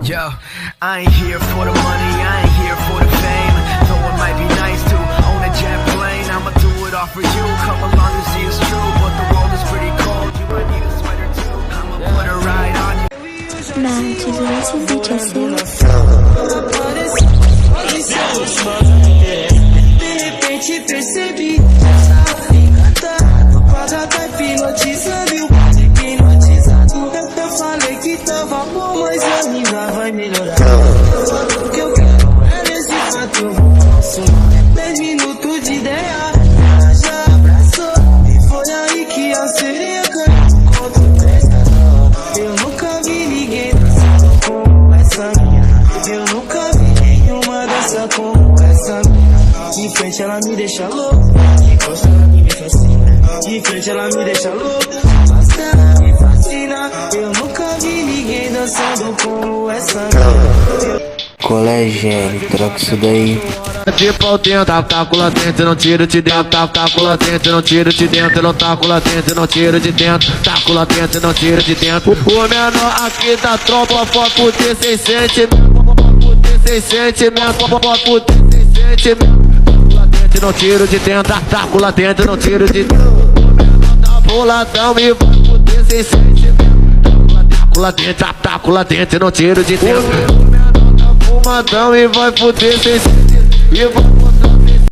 Yo, I ain't here for the money, I ain't here for the fame. Though it might be nice to own a jet plane, I'ma do it all for you. Come along and see it's true, but the world is pretty cold. You might need a sweater too. I'ma put a ride on you. Man, te vi esse beat é seu. De repente percebi essa fica tá hipnotizando. Eu falei que tava bom, mas ainda vai melhorar. O que eu quero é nesse fato. 10 minutos de ideia, já abraçou. E foi aí que a sereia caiu contra o prestador. Eu nunca vi ninguém dançando como essa mina. Eu nunca vi nenhuma dança como essa mina. De frente ela me deixa louco, de costa ela me fascina. De frente ela me deixa louco, mas ela me fascina. Eu nunca vi ninguém dançando como essa mina. Colégio, troca isso daí. Tipo o dentro, taco lá dentro, não tiro de dentro, taco lá dentro, não tiro de dentro, não taco lá dentro, não tiro de dentro, taco lá dentro, não tiro de dentro. O menor aqui da tropa, foco de 6 centímetros, foco de 6 centímetros, foco de 6 centímetros. Taco lá dentro, não tiro de dentro, taco lá dentro, não tiro de dentro. O menor tá boladão e vai fuder 6 centímetros. Taco lá dentro, taco lá dentro, não tiro de dentro. Fumadão e vai fuder sem e vai botar sem